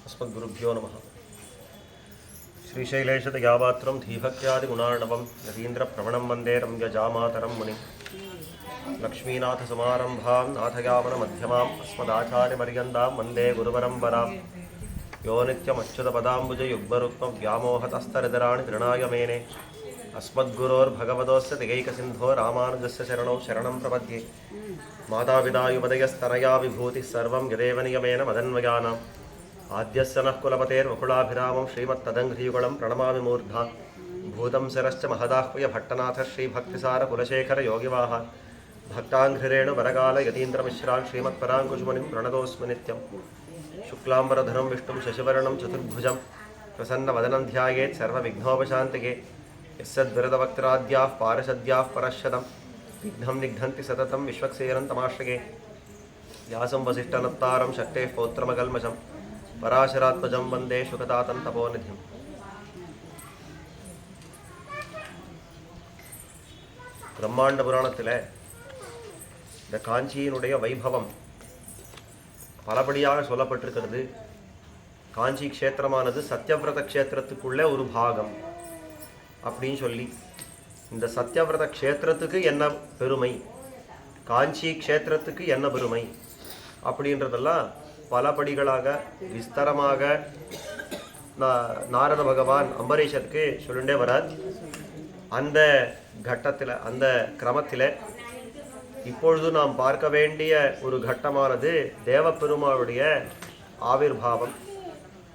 अस्मद्गुरुभ्यो नमः। श्रीशैलेशदयापात्रं धीभक्त्यादिगुणार्णवं यतीन्द्रप्रवणं वन्दे रम्यजामातरं मुनिं लक्ष्मीनाथसमारम्भां नाथयावनमध्यमाम् अस्मदाचार्यपर्यन्तां वन्दे गुरुपरम्परां यो नित्यमच्युतपदाम्बुजयुग्मरुक्मव्यामोहतस्तरितराणि तृणाय मेने अस्मद्गुरोर्भगवतोस्य दिगैकसिन्धो रामानुजस्य शरणौ शरणं प्रपद्ये। मातापितायुपदयस्तनया विभूतिः सर्वं यदेव नियमेन मदन्वयानाम् आद्यस्य नः कुलपतेर्वकुलाभिरामं श्रीमत्तदङ्घ्रियुगलं प्रणमामि मूर्धा भूतं शिरश्च महदाह्वय भट्टनाथ श्रीभक्तिसारकुलशेखर योगिवाः भक्ताङ्घ्रिरेणु वरकाल यतीन्द्रमिश्रान् श्रीमत्पराङ्कुशमुनिं प्रणतोऽस्मि नित्यं। शुक्लाम्बरधरं विष्णुं शशिवर्णं चतुर्भुजं प्रसन्नवदनं ध्यायेत् सर्वविघ्नोपशान्तिके। यस्यद्विरदवक्त्राद्याः पारषद्याः परश्शतं विघ्नं निघ्नन्ति सततं विश्वक्सेनं तमाश्रये। व्यासं वसिष्ठनत्तारं शक्तेः पौत्रमकल्मषं पराशरात्मजं वन्दे सुखदातं तपोनिधिम्। பிரம்மாண்ட புராணத்தில் இந்த காஞ்சியினுடைய வைபவம் பலபடியாக சொல்லப்பட்டிருக்கிறது. காஞ்சி க்ஷேத்திரமானது சத்யவிரத க்ஷேத்திரத்துக்குள்ளே ஒரு பாகம் அப்படின்னு சொல்லி, இந்த சத்யவிரத க்ஷேத்திரத்துக்கு என்ன பெருமை, காஞ்சி க்ஷேத்திரத்துக்கு என்ன பெருமை அப்படின்றதெல்லாம் பலபடிகளாக விஸ்தரமாக நாரத பகவான் அம்பரீஷருக்கு சொல்லிண்டே வரார். அந்த கட்டத்தில், அந்த கிரமத்தில் இப்பொழுது நாம் பார்க்க வேண்டிய ஒரு கட்டமானது தேவப்பெருமாளுடைய ஆவிர்வாவம்.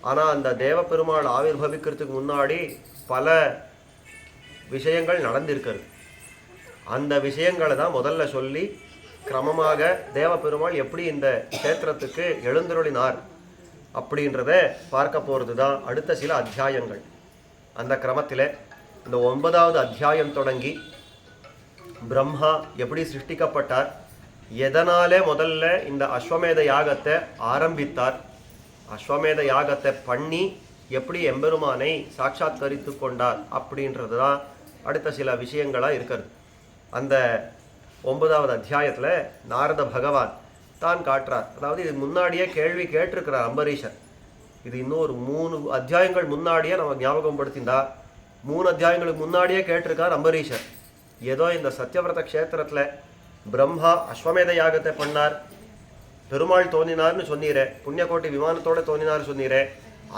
ஆனால் அந்த தேவப்பெருமாள் ஆவிர்வவிக்கிறதுக்கு முன்னாடி பல விஷயங்கள் நடந்திருக்கிறது. அந்த விஷயங்களை தான் முதல்ல சொல்லி கிரமமாக தேவப்பெருமாள் எப்படி இந்த க்ஷேத்திரத்துக்கு எழுந்தருளினார் அப்படின்றத பார்க்க போகிறது தான் அடுத்த சில அத்தியாயங்கள். அந்த கிரமத்தில் இந்த 9வது அத்தியாயம் தொடங்கி பிரம்மா எப்படி சிருஷ்டிக்கப்பட்டார், எதனாலே முதல்ல இந்த அஸ்வமேத யாகத்தை ஆரம்பித்தார், அஸ்வமேத யாகத்தை பண்ணி எப்படி எம்பெருமானை சாட்சாத்கரித்து கொண்டார் அப்படின்றது தான் அடுத்த சில விஷயங்களாக இருக்கிறது. அந்த 9வது அத்தியாயத்தில் நாரத பகவான் தான் காட்டுறார். அதாவது இது முன்னாடியே கேள்வி கேட்டிருக்கிறார் அம்பரீஷர். இது இன்னும் ஒரு 3 அத்தியாயங்கள் முன்னாடியே நம்ம ஞாபகம் படுத்திந்தா 3 அத்தியாயங்களுக்கு முன்னாடியே கேட்டிருக்கார் அம்பரீஷர். ஏதோ இந்த சத்யவிரத க்ஷேத்திரத்தில் பிரம்மா அஸ்வமேத யாகத்தை பண்ணார், பெருமாள் தோன்றினார்னு சொன்னீரே, புண்ணியகோட்டி விமானத்தோடு தோன்றினார் சொன்னீரே,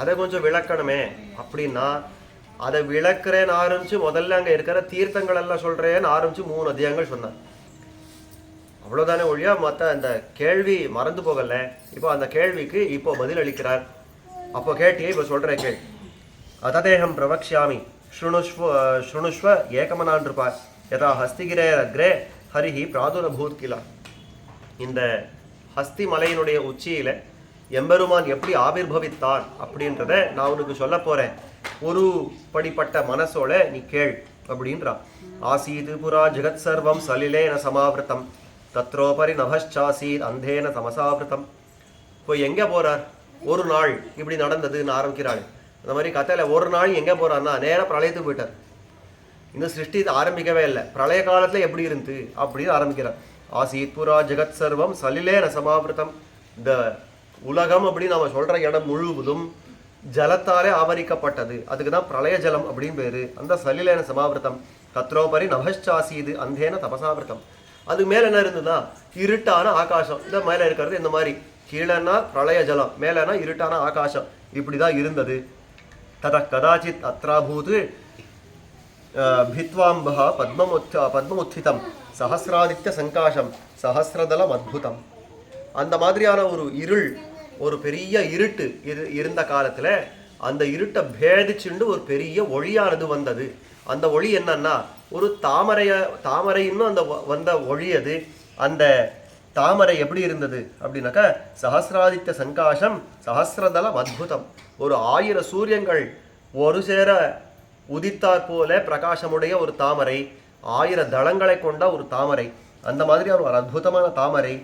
அதை கொஞ்சம் விளக்கணுமே அப்படின்னா அதை விளக்குறேன்னு ஆரம்பித்து முதல்ல அங்கே இருக்கிற தீர்த்தங்கள் எல்லாம் சொல்கிறேன்னு ஆரம்பித்து 3 அத்தியாயங்கள் சொன்னார். அவ்வளோதானே ஒழியா மற்ற அந்த கேள்வி மறந்து போகலை. இப்போ அந்த கேள்விக்கு இப்போ பதில் அளிக்கிறார். அப்போ கேட்டியே இப்போ சொல்கிற கேள்வி. அததேகம் பிரவக்ஷாமி ஸ்ருணுஷ்வ ஏகமனான் இருப்பார் யதா ஹஸ்திகிரே அக்ரே ஹரிஹி பிராதுரபூத் கிலா. இந்த ஹஸ்தி மலையினுடைய உச்சியில் எம்பெருமான் எப்படி ஆவிர்வவித்தான் அப்படின்றத நான் உனக்கு சொல்ல போகிறேன். ஒரு படிப்பட்ட மனசோட நீ கேள் அப்படின்றான். ஆசீது புரா ஜெகத் சர்வம் சலிலேன சமாவிருத்தம் தத்ரோபரி நபஷாசீத் அந்தேன தமசாவிருத்தம். இப்போ எங்கே போகிறார்? ஒரு நாள் இப்படி நடந்ததுன்னு ஆரம்பிக்கிறாள். அந்த மாதிரி கதையில் ஒரு நாள் எங்கே போகிறான்னா நேராக பிரளயத்துக்கு போயிட்டார். இன்னும் சிருஷ்டி ஆரம்பிக்கவே இல்லை, பிரளய காலத்தில் எப்படி இருந்து அப்படின்னு ஆரம்பிக்கிறார். ஆசீத் புரா ஜெகத் சர்வம் சலிலேன சமாவிருத்தம். இந்த உலகம் அப்படின்னு நம்ம சொல்கிற இடம் முழுவதும் ஜலத்தாலே ஆவரிக்கப்பட்டது, அதுக்கு தான் பிரளய ஜலம் அப்படின்னு பேர். அந்த சலிலேன சமாவிருத்தம் தத்ரோபரி நபஷாசீது அந்தேன தபசாவிருத்தம். அதுக்கு மேலே என்ன இருந்ததுன்னா இருட்டான ஆகாசம். இந்த மேலே இருக்கிறது இந்த மாதிரி, கீழேன்னா பிரளய ஜலம், மேலேனா இருட்டான ஆகாசம், இப்படி தான் இருந்தது. தத கதாச்சித் அத்ராபூத் பித்வாம்பா பத்மமுத்திதம் சஹசிராதித்ய சங்காசம் சஹசிரதலம் அத்புதம். அந்த மாதிரியான ஒரு இருள், ஒரு பெரிய இருட்டு இருந்த காலத்தில் அந்த இருட்டை பேதிச்சுண்டு ஒரு பெரிய ஒளியானது வந்தது. அந்த ஒளி என்னன்னா ஒரு தாமரைன்னு அந்த வந்த ஒளி. அது அந்த தாமரை எப்படி இருந்தது அப்படின்னாக்கா சஹசிராதித்ய சங்காசம் சஹசிரதலம் அத்புதம். ஒரு 1000 சூரியன்கள் ஒரு சேர உதித்தாற் போல பிரகாசமுடைய ஒரு தாமரை, 1000 தளங்களை கொண்ட ஒரு தாமரை. அந்த மாதிரியான ஒரு அற்புதமான தாமரை.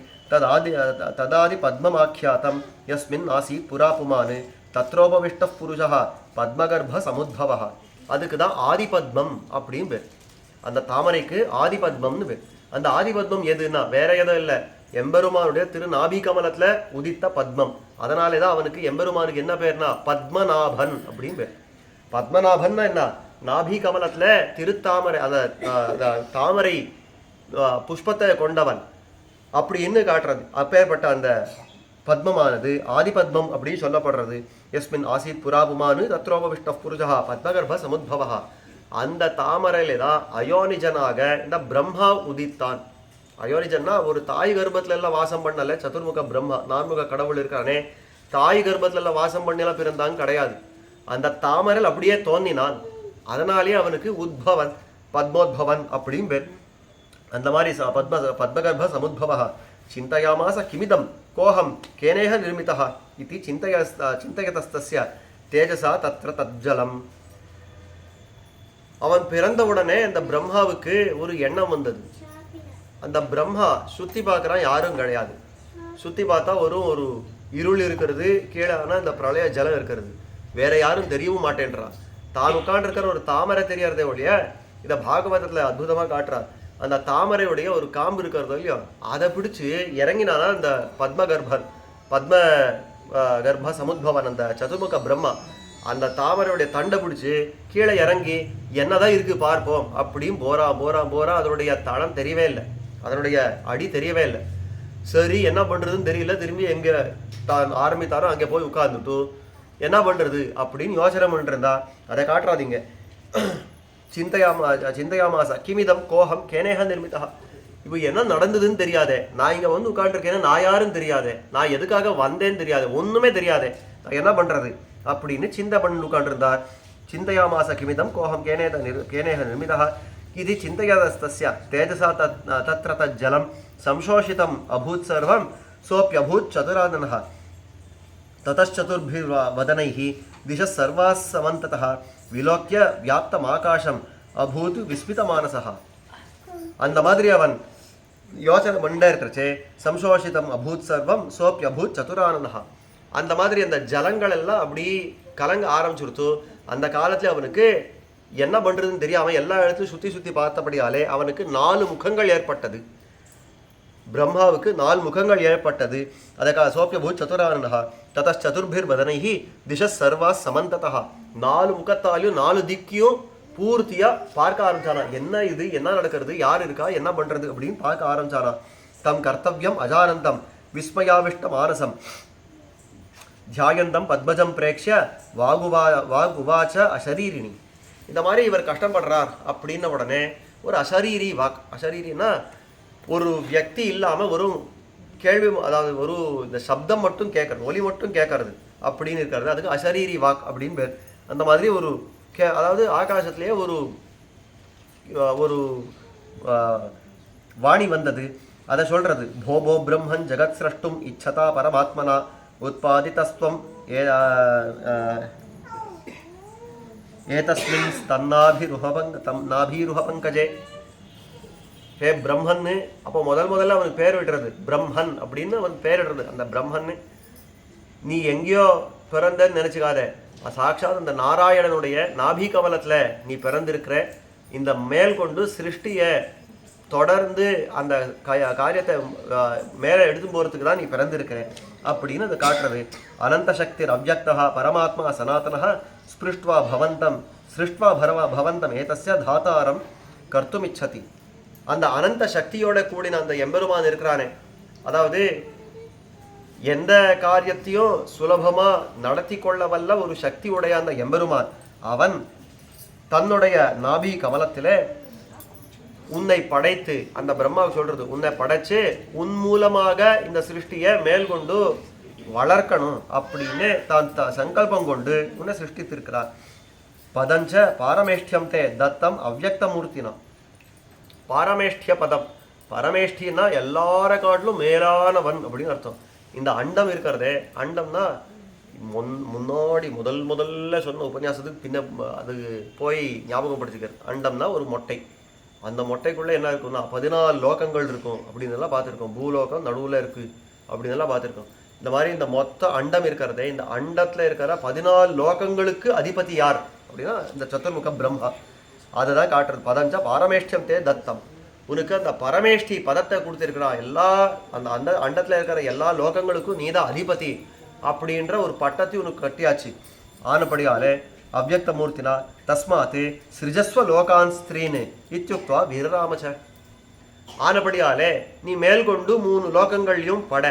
ததாதி பத்மமாக்கியாத்தம் யஸ்மின் ஆசீத் புராபுமானு தத்ரோபவிஷ்ட புருஷா பத்மகர்ப்ப சமுத்பவா. அதுக்கு தான் ஆதிபத்மம் அப்படின்னு பேர். அந்த தாமரைக்கு ஆதிபத்மம்னு பேர். அந்த ஆதிபத்மம் எதுன்னா வேற எதுவும் இல்லை, எம்பெருமானுடைய திரு நாபி கமலத்துல உதித்த பத்மம். அதனாலே தான் அவனுக்கு எம்பெருமானுக்கு என்ன பேர்னா பத்மநாபன் அப்படின்னு பேர். பத்மநாபன்னா என்ன? நாபி கமலத்துல திருத்தாமரை, அந்த தாமரை புஷ்பத்தை கொண்டவன் அப்படின்னு காட்டுறது. அப்பேற்பட்ட அந்த பத்மமானது ஆதிபத்மம் அப்படின்னு சொல்லப்படுறது. எஸ்மின் ஆசித் புராபுமானு தத்ரோபவிஷ்ட புருஷா பத்மகர்ப்ப சமுத்பவா. அந்த தாமரையில தான் அயோனிஜனாக இந்த பிரம்மா உதித்தான். அயோனிஜன்னா ஒரு தாய் கர்ப்பத்துல எல்லாம் வாசம் பண்ணல சதுர்முக பிரம்மா, நான்முக கடவுள் இருக்கானே, தாய் கர்ப்பத்துல எல்லாம் வாசம் பண்ணலாம் பிறந்தாங்க கிடையாது. அந்த தாமரையில் அப்படியே தோன்றினான். அதனாலேயே அவனுக்கு உத்பவன், பத்மோத்பவன் அப்படின்னு பேர். அந்த மாதிரி பத்மகர்ப்ப சமுத்பவ சிந்தயாமாச கிமிதம் கோஹம் கேனேஹ நிர்மிதா இது சிந்தயதஸ்தஸ்ய தேஜசா தத்ர தஜ்ஜலம். அவன் பிறந்தவுடனே அந்த பிரம்மாவுக்கு ஒரு எண்ணம் வந்தது. அந்த பிரம்மா சுத்தி பார்க்குறான், யாரும் கிடையாது. சுத்தி பார்த்தா ஒரு இருள் இருக்கிறது, கீழே ஆனால் இந்த பிரளய ஜலம் இருக்கிறது. வேற யாரும் தெரியவும் மாட்டேன்றான். தான் உட்காண்டிருக்கிற ஒரு தாமரை தெரியறதே ஒழிய இதை பாகவதத்தில் அற்புதமாக காட்டுறார். அந்த தாமரையுடைய ஒரு காம்பு இருக்கிறதோ இல்லையோ அதை பிடிச்சி இறங்கினானா இந்த பத்ம கர்ப்ப சமுத்பவன், அந்த சதுர்முக பிரம்மா அந்த தாமரையுடைய தண்டை பிடிச்சி கீழே இறங்கி என்னதான் இருக்கு பார்ப்போம் அப்படின்னு போறான். அதனுடைய தளம் தெரியவே இல்லை, அதனுடைய அடி தெரியவே இல்லை. சரி என்ன பண்றதுன்னு தெரியல. திரும்பி எங்க தான் ஆரம்பித்தாரோ அங்கே போய் உட்கார்ந்துட்டு என்ன பண்றது அப்படின்னு யோசனை பண்ணிருந்தா அதை காட்டுறாதீங்க. சிந்தையாமாசா கிமிதம் கோஹம் கேனேஹ நிர்மிதா. இப்போ என்ன நடந்ததுன்னு தெரியாதே, நான் இங்க வந்து உட்காந்துருக்கேன்னா நான் யாரும் தெரியாதே, நான் எதுக்காக வந்தேன்னு தெரியாது, ஒண்ணுமே தெரியாதே, நான் என்ன பண்றது அப்படின்னு சிந்தை பண்ணி உட்காண்டிருந்தார். சிந்தையாமாச கிமிதம் கோஹம் கேனேஹ நிர்மிதா இது சிந்தையதஸ்தஸ்ய தேஜசா தத்ர தஜ்ஜலம் சம்சோஷிதம் அபூத் சர்வம் சோப்யபூத் சதுரானனः ததச்சதுர்பிர்வதனைः திசः சர்வாः சமந்ததः விலோக்கிய வியாப்தம் ஆகாசம் அபூத் விஸ்மிதமானசः. அந்த மாதிரி அவன் யோசனை பண்ணிட்டே இருக்கிறச்சே சம்சோஷிதம் அபூத் சர்வம் சோப்யபூத் சதுரானனः. அந்த மாதிரி அந்த ஜலங்கள் எல்லாம் அப்படி கலங்க ஆரம்பிச்சுடுத்து. அந்த காலத்துல அவனுக்கு என்ன பண்றதுன்னு தெரியாம எல்லா இடத்துலையும் சுத்தி பார்த்தபடியாலே அவனுக்கு 4 முகங்கள் ஏற்பட்டது. பிரம்மாவுக்கு 4 முகங்கள் ஏற்பட்டது. அதற்காக சோப்யபூத் சதுரானனः ததச்சதுர்பிர்வதனைஹி திசஸ் சர்வா சமந்ததः. 4 முகத்தாலையும் 4 திக்கையும் பூர்த்தியா பார்க்க ஆரம்பிச்சானா. என்ன இது, என்ன நடக்கிறது, யார் இருக்கா, என்ன பண்றது அப்படின்னு பார்க்க ஆரம்பிச்சானா. தம் கர்த்தவியம் அஜானந்தம் விஸ்மயாவிஷ்ட மானசம் தியாயந்தம் பத்மஜம் பிரேக்ஷ வாகுவாச்ச அசரீரிணி. இந்த மாதிரி இவர் கஷ்டப்படுறார் அப்படின்ன உடனே ஒரு அசரீரி வாக், அசரீரின்னா ஒரு வியக்தி இல்லாமல் ஒரு கேள்வி, அதாவது ஒரு இந்த சப்தம் மட்டும் கேட்கறது, ஒலி மட்டும் கேட்கறது அப்படின்னு இருக்கிறது, அதுக்கு அசரீரி வாக் அப்படின்னு பேர். அந்த மாதிரி ஒரு அதாவது ஆகாசத்திலேயே ஒரு வாணி வந்தது. அதை சொல்றது போபோ பிரம்மன் ஜெகத் சிரஷ்டும் இச்சதா பரமாத்மனா உத்பாதிதஸ்வம் ஏதஸ்மின் நாபிருஹ பங்கஜே. ஹே பிரம்மன்னு. அப்போ முதல்ல அவனுக்கு பேர் விடுறது பிரம்மன் அப்படின்னு அவன் பேரிடுறது. அந்த பிரம்மன்னு நீ எங்கேயோ பிறந்தன்னு நினைச்சுக்காத, சாட்சாத் அந்த நாராயணனுடைய நாபி கமலத்துல நீ பிறந்திருக்கிற. இந்த மேல் கொண்டு சிருஷ்டிய தொடர்ந்து அந்த காரியத்தை மேலே எடுத்து போறதுக்கு தான் நீ பிறந்திருக்கிற அப்படின்னு அதை காட்டுறது. அனந்த சக்தி அவ்யக்தா பரமாத்மா சனாதனः ஸ்பிருஷ்ட்வா பவந்தம் ஏதஸ்ய தாத்தாரம் கர்த்துமிச்சதி. அந்த அனந்த சக்தியோட கூடின அந்த எம்பெருமான் இருக்கிறானே, அதாவது எந்த காரியத்தையும் சுலபமா நடத்தி கொள்ள வல்ல ஒரு சக்தி உடைய அந்த எம்பெருமான், அவன் தன்னுடைய நாபி கமலத்திலே உன்னை படைத்து, அந்த பிரம்மாவுக்கு சொல்றது, உன்னை படைச்சு உன் மூலமாக இந்த சிருஷ்டியை மேல்கொண்டு வளர்க்கணும் அப்படின்னு தான் சங்கல்பம் கொண்டு உன்னை சிருஷ்டித்திருக்கிறார். பதஞ்ச பாரமேஷ்டியம் தே தத்தம் அவ்யக்த மூர்த்தினா. பாரமேஷ்டிய பதம், பரமேஷ்டின்னா எல்லார காட்டிலும் மேலானவன் அப்படின்னு அர்த்தம். இந்த அண்டம் இருக்கிறதே, அண்டம்னா முன்னாடி முதல்ல சொன்ன உபன்யாசத்துக்கு பின்ன அது போய் ஞாபகப்படுத்திக்கிறது. அண்டம்னா ஒரு மொட்டை. அந்த மொட்டைக்குள்ளே என்ன இருக்குன்னா 14 லோகங்கள் இருக்கும் அப்படின்னு எல்லாம் பார்த்துருக்கோம். பூலோகம் நடுவில் இருக்குது அப்படின்னு எல்லாம் பார்த்துருக்கோம். இந்த மாதிரி இந்த மொத்த அண்டம் இருக்கிறதே, இந்த அண்டத்தில் இருக்கிற 14 லோகங்களுக்கு அதிபதி யார் அப்படின்னா இந்த சதுர்முக பிரம்மா. அதை தான் காட்டுறது. பதஞ்ச பாரமேஷ்டியம் தே தத்தம் உனக்கு அந்த பரமேஷ்டி பதத்தை கொடுத்திருக்கிறா. எல்லா அந்த அந்த அண்டத்துல இருக்கிற எல்லா லோகங்களுக்கும் நீதான் அதிபதி அப்படின்ற ஒரு பட்டத்தை உனக்கு கட்டியாச்சு. ஆனபடியாலே அவ்யக்தமூர்த்தினா தஸ்மாத் சிருஜஸ்வ லோகான் ஸ்திரீன்னு இத்தியுக்த்வா வீரராமச்ச. ஆனபடியாலே நீ மேல்கொண்டு 3 லோகங்களையும் பட.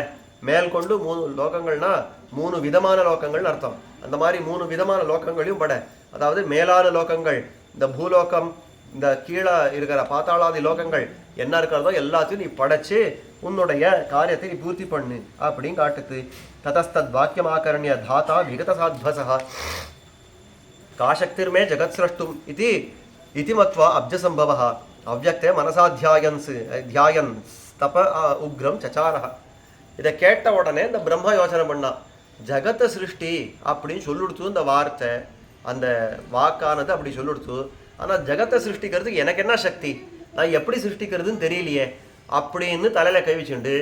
மேல்கொண்டு 3 லோகங்கள்னா 3 விதமான லோகங்கள்னு அர்த்தம். அந்த மாதிரி 3 விதமான லோகங்களையும் பட. அதாவது மேலான லோகங்கள், இந்த பூலோகம், இந்த கீழே இருக்கிற பாத்தாளாதி லோகங்கள் என்ன இருக்கிறதோ எல்லாத்தையும் நீ படைச்சு உன்னுடைய காரியத்தை நீ பூர்த்தி பண்ணு அப்படின்னு காட்டுது. ததஸ்தத் வாக்கியமாகரண்ய தாத்தா விகத சாத்வசா காசக்திர்மே ஜகத் சிரஷ்டும் இது இதி மத்வா அப்ஜசம்பவः அவ்யக்தே மனசா தியாயன் தப உக்ரம் சச்சாரः. இதை கேட்ட உடனே இந்த பிரம்மா யோசனை பண்ணா, ஜகத்தை சிருஷ்டி அப்படின்னு சொல்லிடுத்து இந்த வார்த்தை, அந்த வாக்கானது அப்படி சொல்லிடுத்து. ஆனால் ஜகத்தை சிருஷ்டிக்கிறதுக்கு எனக்கு என்ன சக்தி, நான் எப்படி சிருஷ்டிக்கிறதுன்னு தெரியலையே அப்படின்னு தலையில் கை வச்சுண்டு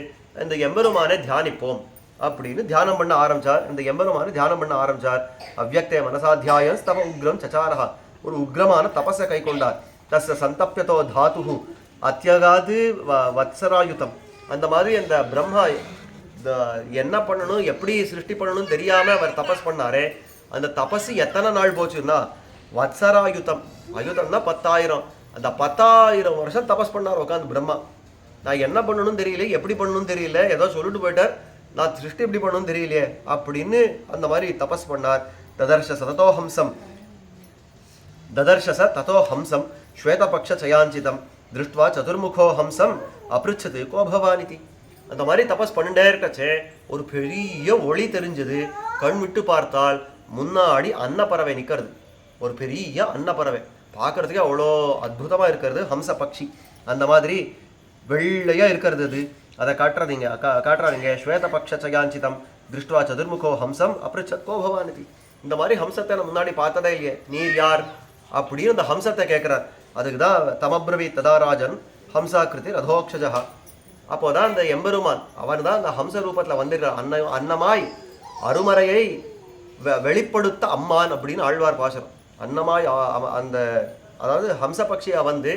இந்த எம்பெருமானை தியானிப்போம் அப்படின்னு தியானம் பண்ண ஆரம்பிச்சார். இந்த எம்பெருமானை தியானம் பண்ண ஆரம்பிச்சார். அவ்யக்தே மனசாத்தியாயம் தப உக்ரம் சச்சாரஹா, ஒரு உக்ரமான தபஸை கை கொண்டார். தஸ்ய சந்தப்பியதோ தாத்து அத்தியகாது வத்சராயுதம். அந்த மாதிரி அந்த பிரம்மா என்ன பண்ணணும், எப்படி சிருஷ்டி பண்ணணும்னு தெரியாமல் அவர் தபஸ் பண்ணாரே, அந்த தபஸ் எத்தனை நாள் போச்சுன்னா வத்சராயுதம். அயுதம்னா 10,000. அந்த 10,000 வருஷம் தபஸ் பண்ணார் உட்காந்து பிரம்மா. நான் என்ன பண்ணணும்னு தெரியல, எப்படி பண்ணணும்னு தெரியல, ஏதோ சொல்லிட்டு போயிட்டார், நான் சிருஷ்டி எப்படி பண்ணணும்னு தெரியலையே அப்படின்னு அந்த மாதிரி தபஸ் பண்ணார். ததர்ஷச ததோ ஹம்சம் ஸ்வேதபக்ஷ சயாஞ்சிதம் திருஷ்டுவா சதுர்முகோ ஹம்சம் அப்ருச்சது கோ பவானிதி. அந்த மாதிரி தபஸ் பண்ணிட்டே இருக்கச்சே ஒரு பெரிய ஒளி தெரிஞ்சது. கண் விட்டு பார்த்தால் முன்னாடி அன்னப்பறவை நிற்கிறது. ஒரு பெரிய அன்னப்பறவை பார்க்கறதுக்கே அவ்வளோ அற்புதமாக இருக்கிறது ஹம்ச பக்ஷி. அந்த மாதிரி வெள்ளையாக இருக்கிறது. அது அதை காட்டுறாதீங்க ஸ்வேதபக்ஷ சயாஞ்சிதம் திருஷ்டுவா சதுர்முகோ ஹம்சம் அப்ருச்சத் கோ பவானிதி. இந்த மாதிரி ஹம்சத்தை நான் முன்னாடி பார்த்ததே இல்லையே, நீர் யார் அப்படின்னு அந்த ஹம்சத்தை கேட்குறார். அதுக்கு தான் தமப்ரவி ததாராஜன் ஹம்சாக்கிருதி ரதோக்ஷஜா. அப்போதான் அந்த எம்பெருமான் அவர் தான் அந்த ஹம்ச ரூபத்தில் வந்திருக்கிறார். அன்னமாய் அருமறையை வெளிப்படுத்த அம்மான் அப்படின்னு ஆழ்வார் பாசுரம். அன்னமாய் அந்த அதாவது ஹம்ச பக்ஷியா வந்து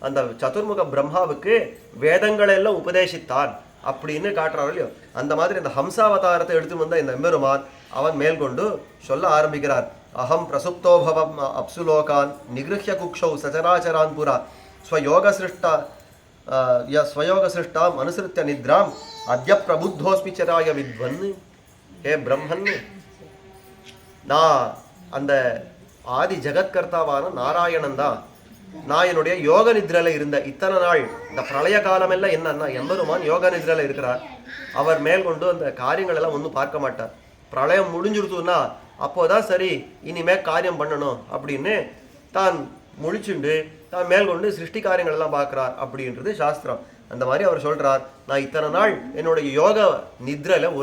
அந்த சதுர்முக பிரம்மாவுக்கு வேதங்களெல்லாம் உபதேசித்தான் அப்படின்னு காட்டுறாரு இல்லையோ. அந்த மாதிரி இந்த ஹம்சாவதாரத்தை எடுத்து வந்த இந்த எம்பெருமான் அவன் மேல்கொண்டு சொல்ல ஆரம்பிக்கிறார். அஹம் பிரசுப்தோபவம் அப்சுலோகான் நிகிருஹ்ய குக்ஷௌ சச்சராச்சரான் புரா ஸ்வயோக சிருஷ்டாம் அனுசிருத்திய நித்ராம் அத்ய பிரபுத்தோஸ்மி சராய வித்வன். ஹே பிரம்மன், நான் அந்த ஆதி ஜெகத்கர்த்தாவான நாராயணன் தான். நான் என்னுடைய யோக நித்ரையில் இருந்த இத்தனை நாள், இந்த பிரளய காலமெல்லாம் என்னன்னா எம்பெருமான் யோக நித்ரையில் இருக்கிறார். அவர் மேல்கொண்டு அந்த காரியங்கள் எல்லாம் ஒன்றும் பார்க்க மாட்டார். பிரளயம் முடிஞ்சுடுத்துன்னா அப்போதான் சரி இனிமே காரியம் பண்ணணும் அப்படின்னு தான் முழிச்சுண்டு தான் மேல்கொண்டு சிருஷ்டி காரியங்கள் எல்லாம் பார்க்குறார் அப்படின்றது சாஸ்திரம். அந்த மாதிரி அவர் சொல்றார், நான் இத்தனை நாள் என்னுடைய யோக நித்ரையில்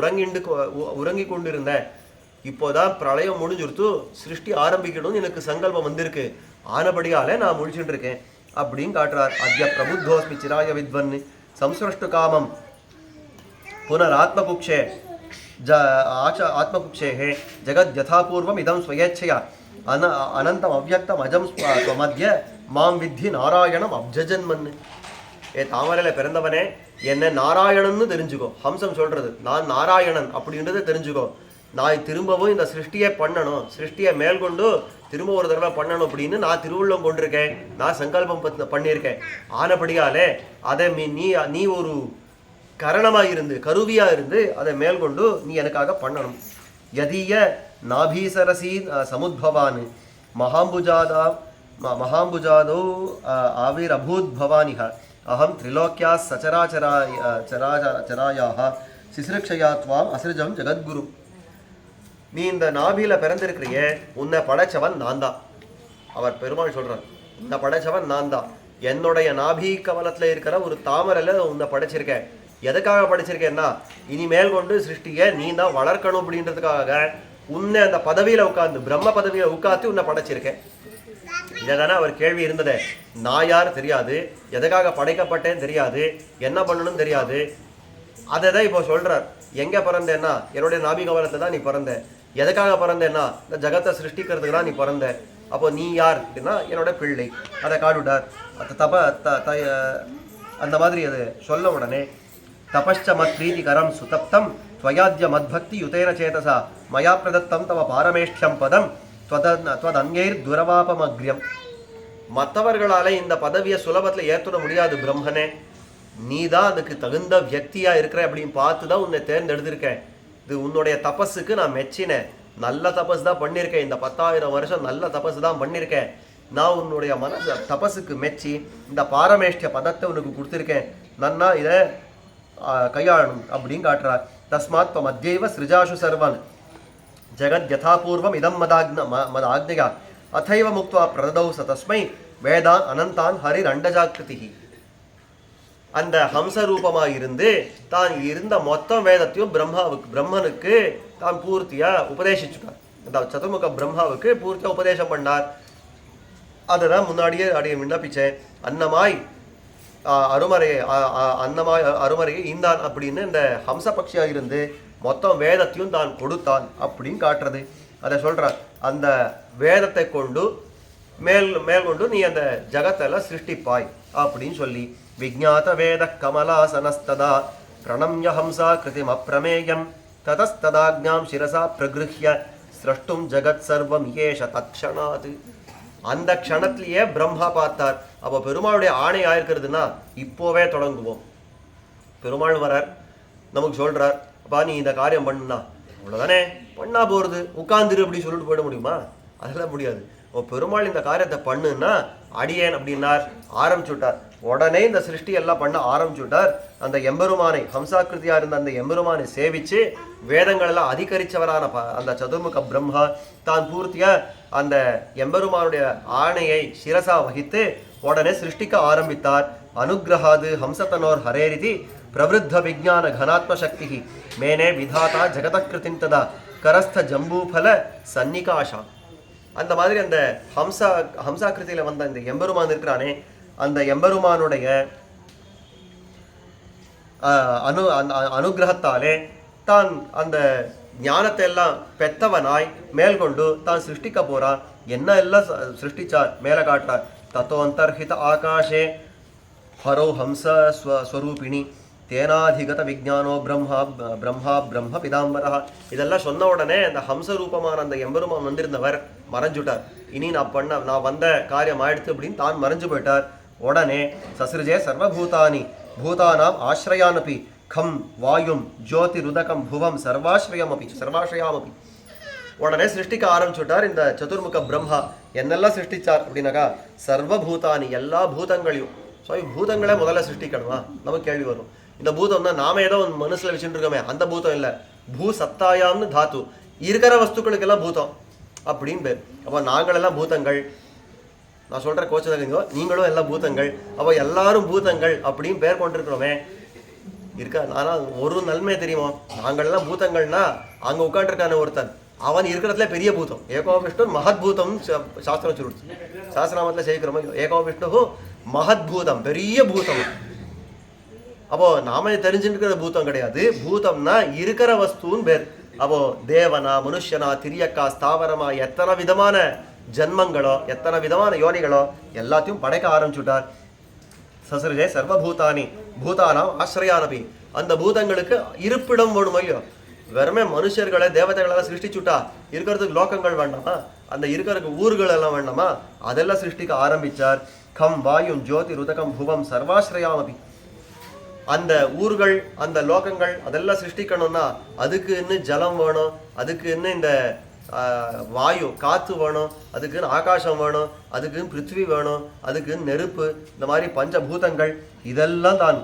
உறங்கி கொண்டு இருந்தேன். இப்போதான் பிரளயம் முடிஞ்சுடுத்து சிருஷ்டி ஆரம்பிக்கணும்னு எனக்கு சங்கல்பம் வந்திருக்கு, ஆனபடியாலே நான் முழிச்சுட்டு இருக்கேன் அப்படின்னு காட்டுறார். அத்ய பிரபுத்தோஸ்மி சிராய வித்வன் சம்ஸ்ரஷ்டு காமம் புனராத்மகுக்ஷே ஆத்மகுக்ஷேஹே ஜெகத் யதாபூர்வம் இதம் ஸ்வயேச்சையா அனந்தம் அவ்யக்தம் அஜம் மத்திய மாம் வித்தி நாராயணம் அப்ஜஜன்மன். ஏ தாமரையில் பிறந்தவனே, என்ன நாராயணன்னு தெரிஞ்சுக்கோ. ஹம்சம் சொல்றது நான் நாராயணன் அப்படின்றத தெரிஞ்சுக்கோ. நான் திரும்பவும் இந்த சிருஷ்டியை பண்ணணும், சிருஷ்டியை மேல்கொண்டு திரும்ப ஒரு தடவை பண்ணணும் அப்படின்னு நான் திருவுள்ளம் கொண்டிருக்கேன், நான் சங்கல்பம் பண்ணியிருக்கேன். ஆனபடியாலே அதை நீ ஒரு கரணமாக இருந்து கருவியாக இருந்து அதை மேல்கொண்டு நீ எனக்காக பண்ணணும். யதீய நாபீசரசி சமுத்பவான் மகாம்புஜாதோ ஆவிரபூத் பவானிஹ அஹம் திரிலோக்கியா சராச்சராயாக சிசிருக்ஷயா துவாம் அசிருஜம் ஜெகத்குரு. நீ இந்த நாபியில பிறந்திருக்கிறிய, உன்னை படைச்சவன் நான் தான். அவர் பெருமாள் சொல்றார், உன்னை படைச்சவன் நான் தான். என்னுடைய நாபி கவலத்துல இருக்கிற ஒரு தாமரையில உன்னை படைச்சிருக்கேன். எதுக்காக படைச்சிருக்கேன்னா இனிமேல் கொண்டு சிருஷ்டியை நீ தான் வளர்க்கணும் அப்படின்றதுக்காக உன்னை அந்த பதவியில உட்கார்ந்து பிரம்ம பதவியில உட்காந்து உன்னை படைச்சிருக்கேன். இதைதானே அவர் கேள்வி இருந்ததே. நான் யார் தெரியாது, எதுக்காக படைக்கப்பட்டேன்னு தெரியாது, என்ன பண்ணணும்னு தெரியாது. அதை தான் இப்போ சொல்றார். எங்க பிறந்தேன்னா என்னுடைய நாபி கவலத்துல தான் நீ பிறந்த. எதுக்காக பிறந்தேன்னா இந்த ஜகத்தை சிருஷ்டிக்கிறதுக்கு தான் நீ பிறந்த. அப்போ நீ யார் அப்படின்னா என்னோட பிள்ளை. அதை காடுடார். அந்த மாதிரி அது சொல்ல உடனே தபश्च மத்ப்ரீதிகரம் சுதப்தம் त्वयाद्य मद्भक्ति युतेन चेतसा मया प्रदत्तं तव पारमेष्ठ्यं पदं त्वदन्यैर्दुरवापमग्र्यम्. மற்றவர்களால இந்த பதவியை சுலபத்தில் ஏற்றுட முடியாது பிரம்மனே, நீ தான் அதுக்கு தகுந்த வியக்தியா இருக்கிற அப்படின்னு பார்த்து தான் உன்னை தேர்ந்தெடுத்திருக்கேன். இது உன்னுடைய தபஸுக்கு நான் மெச்சினேன். நல்ல தபஸ் தான் பண்ணியிருக்கேன். இந்த 10,000 வருஷம் நல்ல தபஸ் தான் பண்ணியிருக்கேன். நான் உன்னுடைய தபஸுக்கு மெச்சி இந்த பாரமேஷ்டிய பதத்தை உனக்கு கொடுத்துருக்கேன். நன்னா இதை கையாளணும் அப்படின்னு காட்டுறார். தஸ்மாத் மத்தியைவ சிருஜாசு சர்வன் ஜெகத் யதாபூர்வம் இதம் மதாக்ஞயா அதைவ முக்த்வா பிரததௌ ச தஸ்மை வேதான் அனந்தான் ஹரிர் அண்டஜாக்கிருதி. அந்த ஹம்ச ரூபமாக இருந்து தான் இருந்த மொத்த வேதத்தையும் பிரம்மனுக்கு தான் பூர்த்தியா உபதேசிச்சுட்டார். அந்த சதுர்முக பிரம்மாவுக்கு பூர்த்தியா உபதேசம் பண்ணார். அதுதான் முன்னாடியே அடைய விண்ணப்பிச்சேன். அன்னமாய் அருமறையை ஈந்தான் அப்படின்னு இந்த ஹம்ச பக்ஷியாக இருந்து மொத்தம் வேதத்தையும் தான் கொடுத்தான் அப்படின்னு காட்டுறது. அதை சொல்கிறார். அந்த வேதத்தை கொண்டு மேற்கொண்டு நீ அந்த ஜகத்தெல்லாம் சிருஷ்டிப்பாய் அப்படின்னு சொல்லி விஜ்ஞாத வேத கமலாசனஸ்ததா பிரணம்ய ஹம்சா கிருதிம் அப்பிரமேயம் ததஸ்ததாக்ஞாம் சிரசா பிரகிருஹ்ய ஸ்ரஷ்டும் ஜகத் சர்வம் ஏஷ தத்க்ஷணாத். அந்த க்ஷணத்திலேயே பிரம்மா பார்த்தார். அப்போ பெருமாளுடைய ஆணை ஆயிருக்கிறதுனா இப்போவே தொடங்குவோம். பெருமாள் வரார், நமக்கு சொல்றார், அப்பா நீ இந்த காரியம் பண்ணுனா அவ்வளோதானே, பண்ணா போகிறது, உட்காந்துரு அப்படி சொல்லிட்டு போயிட முடியுமா? அதெல்லாம் முடியாது. பெருமாள் இந்த காரியத்தை பண்ணுன்னா அடியேன் அப்படின்னார், ஆரம்பிச்சுட்டார். உடனே இந்த சிருஷ்டி எல்லாம் பண்ண ஆரம்பிச்சுட்டார். அந்த எம்பெருமானை ஹம்சாக்கிருதியா இருந்த அந்த எம்பெருமானை சேவிச்சு வேதங்கள் எல்லாம் அதிகரிச்சவரான அந்த சதுர்முக பிரம்மா தான் பூர்த்தியா அந்த எம்பெருமானுடைய ஆணையை சிரசா வகித்து உடனே சிருஷ்டிக்க ஆரம்பித்தார். அனுகிரகாது ஹம்சதனோர் ஹரேரிதி பிரவருத்த விஜான கனாத்ம சக்தி மேனே விதாதா ஜெகதக்கிருதின் ததா கரஸ்த ஜம்பூஃபல சன்னிகாஷா. அந்த மாதிரி அந்த ஹம்சாக்கிருதியில வந்த இந்த எம்பெருமான் இருக்கிறானே, அந்த எம்பெருமானுடைய அனுகிரகத்தாலே தான் அந்த ஞானத்தை எல்லாம் பெத்தவனாய் மேல்கொண்டு தான் சிருஷ்டிக்க போறான். என்ன எல்லாம் சிருஷ்டிச்சார் மேலே காட்டுறார். தத்தோ அந்தர்ஹித ஆகாஷே ஹரோ ஹம்ச ஸ்வரூபிணி தேனாதிகத விஜானோ பிரம்மா பிரம்ம பிதாம்பரா. இதெல்லாம் சொன்ன உடனே அந்த ஹம்ச ரூபமான அந்த எம்பெருமான் வந்திருந்தவர் மறைஞ்சுட்டார். இனி நான் வந்த காரியம் ஆயிடுத்து அப்படின்னு தான் மறைஞ்சு போயிட்டார். உடனே சசிருஜே சர்வபூதானி பூதானாம் ஆஸ்ரயானபி கம் வாயும் ஜோதி ருதகம் புவம் சர்வாஸ்ரயாமபி. உடனே சிருஷ்டிக்க ஆரம்பிச்சுட்டார் இந்த சதுர்முக பிரம்மா. என்னெல்லாம் சிருஷ்டிச்சார் அப்படின்னாக்கா சர்வபூதானி எல்லா பூதங்களையும். ஸோ பூதங்களே முதல்ல சிருஷ்டிக்கணுமா நமக்கு கேள்வி வரும். இந்த பூதம்னா நாம ஏதோ மனசுல வச்சுட்டு இருக்கோமே அந்த பூதம் இல்லை. பூ சத்தாயாம்னு தாத்து இருக்கிற வஸ்துக்களுக்கெல்லாம் பூதம் அப்படின்னு பேர். அப்போ நாங்களெல்லாம் பூதங்கள். நான் சொல்ற கோச்சதங்க நீங்களும் எல்லாம் பூதங்கள். அப்போ எல்லாரும் பூதங்கள் அப்படின்னு பேர் கொண்டிருக்கிறோமே இருக்கா. ஆனால் ஒரு நன்மை தெரியுமா, நாங்கள்லாம் பூதங்கள்னா அங்கே உட்காந்துருக்கான ஒருத்தன் அவன் இருக்கிறதுல பெரிய பூதம். ஏகோ விஷ்ணு மகத் பூதம் சாஸ்திரம் சொல்லிடுச்சு. சாஸ்திராமத்தில் சேர்க்கிறோமோ ஏகோ விஷ்ணு மகத் பூதம் பெரிய பூதம். அப்போ நாம தெரிஞ்சுக்கிற பூதம் கிடையாது. பூதம்னா இருக்கிற வஸ்துன்னு பேர். அப்போ தேவனா மனுஷனா திரியக்கா ஸ்தாவரமா எத்தனை விதமான ஜன்மங்களோ எத்தனை விதமான யோனிகளோ எல்லாத்தையும் படைக்க ஆரம்பிச்சுட்டார். சசரிஜே சர்வபூதானி பூதானாம் ஆசிரயானபி. அந்த பூதங்களுக்கு இருப்பிடம் வேணும் இல்லையோ. வெறுமே மனுஷர்களை தேவதைகளெல்லாம் சிருஷ்டிச்சுட்டா இருக்கிறதுக்கு லோகங்கள் வேண்டாமா, அந்த இருக்கிறதுக்கு ஊர்கள் எல்லாம் வேண்டாமா, அதெல்லாம் சிருஷ்டிக்க ஆரம்பிச்சார். கம் வாயும் ஜோதி ருதகம் புவம் சர்வாஸ்ரயாமபி. அந்த ஊர்கள் அந்த லோகங்கள் அதெல்லாம் சிருஷ்டிக்கணும்னா அதுக்கு இன்னும் ஜலம் வேணும், அதுக்கு இன்னும் இந்த வாயு காற்று வேணும், அதுக்குன்னு ஆகாசம் வேணும், அதுக்குன்னு பிருத்வி வேணும், அதுக்குன்னு நெருப்பு, இந்த மாதிரி பஞ்சபூதங்கள் இதெல்லாம் தான்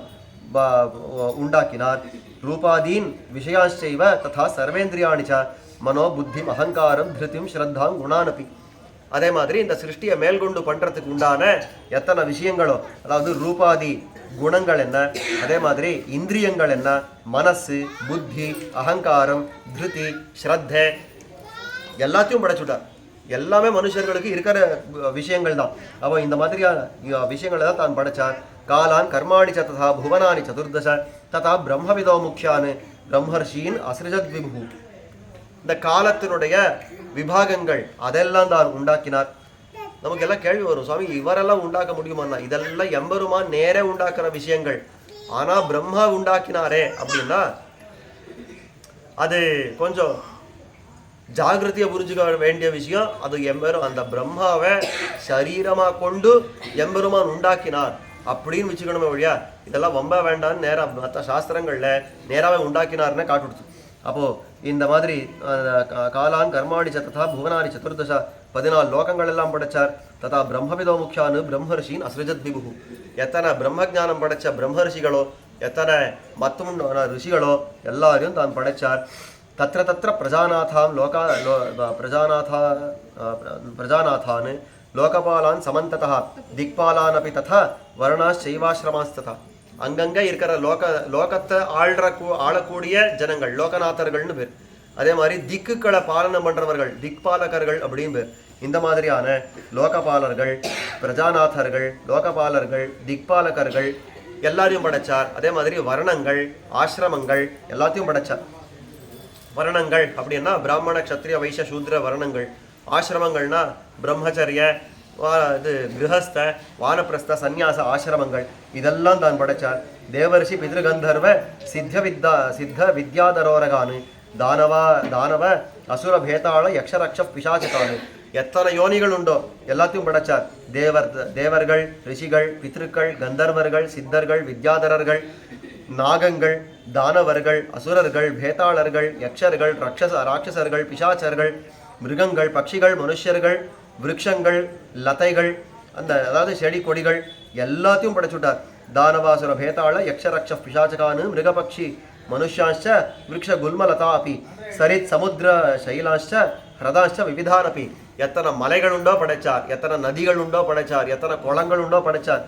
உண்டாக்கினார். ரூபாதீன் விஷயாஞ்சைவ ததா சர்வேந்திரியாணிச்ச மனோ புத்திம் அகங்காரம் திருத்தியும் ஸ்ரத்தாம் குணானபி. அதே மாதிரி இந்த சிருஷ்டியை மேல்கொண்டு பண்றதுக்கு உண்டான எத்தனை விஷயங்களோ, அதாவது ரூபாதி குணங்கள் என்ன, அதே மாதிரி இந்திரியங்கள் என்ன, மனசு புத்தி அகங்காரம் திருதி ஸ்ரத்தை எல்லாத்தையும் படைச்சுட்டார். எல்லாமே மனுஷர்களுக்கு இருக்கிற விஷயங்கள் தான். அப்போ இந்த மாதிரியான விஷயங்களை தான் தான் படைச்சார். காலான் கர்மாணி ததா புவனானி சதுர்தச ததா பிரம்மவிதோ முக்கியான் பிரம்மர்ஷீன் அசிருஜத் விபு. இந்த காலத்தினுடைய விபாகங்கள் அதெல்லாம் தான் உண்டாக்கினார். நமக்கு எல்லாம் கேள்வி வரும், சுவாமி இவரெல்லாம் உண்டாக்க முடியுமாண்ணா? இதெல்லாம் எம்பெருமான் நேரே உண்டாக்குற விஷயங்கள். ஆனா பிரம்மா உண்டாக்கினாரே அப்படின்னா அது கொஞ்சம் ஜாகிரதையை புரிஞ்சுக்க வேண்டிய விஷயம். அது அந்த பிரம்மாவை சரீரமா கொண்டு எம்பெருமான் உண்டாக்கினார் அப்படின்னு வச்சுக்கணுமே வழியா இதெல்லாம் ரொம்ப வேண்டாம்னு நேராக மற்ற சாஸ்திரங்கள்ல நேராவே உண்டாக்கினார்னு காட்டுடுச்சு. அப்போ இந்த மாதிரி காலான் கர்மாணி ததா புவனானி சதுர்தசா 14 லோகங்கள் எல்லாம் படைச்சார். ததா பிரம்மவிதோ முக்கியானு பிரம்மர்ஷின் அஸ்ருஜத் விபு. எத்தனை பிரம்மஜானம் படைச்ச பிரம்மர்ஷிகளோ எத்தனை மத்தும் ரிஷிகளோ எல்லாரையும் தான் படைச்சார். தத்திர தத்திர பிரஜாநாதாம் பிரஜாநாதான் லோகபாலான் சமந்ததா திக்பாலான் அப்படி ததா வர்ணாச்சைவாசிரமாஸ்ததா. அங்கங்கே இருக்கிற லோகத்தை ஆளக்கூடிய ஜனங்கள் லோகநாதர்கள்னு பேர். அதே மாதிரி திக்குகளை பாலனம் பண்றவர்கள் திக்பாலகர்கள் அப்படின்னு பேர். இந்த மாதிரியான லோகபாலர்கள், பிரஜாநாதர்கள், லோகபாலர்கள், திக்பாலகர்கள் எல்லாரையும் படைச்சார். அதே மாதிரி வர்ணங்கள், ஆசிரமங்கள் எல்லாத்தையும் படைச்சார். வர்ணங்கள் அப்படின்னா பிராமண க்ஷத்ரிய வைஷ்ய சூத்ர வர்ணங்கள். ஆசிரமங்கள்னா பிரம்மச்சரிய கிரகஸ்த வானப்பிரஸ்த சந்நியாச ஆசிரமங்கள் இதெல்லாம் தான் படைச்சார். தேவர்ஷி பிதிருகந்தர்வ சித்த வித்யாதரோரகானு தானவ அசுர பேதாள யக்ஷரக்ஷ பிசாசிகானு. எத்தனை யோனிகள் உண்டோ எல்லாத்தையும் படைச்சார். தேவர்கள், ரிஷிகள், பித்ருக்கள், கந்தர்வர்கள், சித்தர்கள், வித்யாதரர்கள், நாகங்கள், தானவர்கள், அசுரர்கள், பேதாளர்கள், யக்ஷர்கள், ராட்சசர்கள், பிசாச்சர்கள், மிருகங்கள், பட்சிகள், மனுஷர்கள், விருட்சங்கள், லதைகள், அதாவது செடி கொடிகள் எல்லாத்தையும் படைச்சுட்டார். தானவாசுர பேதாள யக்ஷரக்ஷ பிசாச்சகானு மிருகபக்ஷி மனுஷாச்ச விருக்ஷ குல்மலதா அப்பி சரித் சமுத்திர சைலாச்ச ஹிரதாச்ச விவிதானப்பி. எத்தனை மலைகள் உண்டோ படைச்சார், எத்தனை நதிகள் உண்டோ படைச்சார், எத்தனை குளங்கள் உண்டோ படைச்சார்,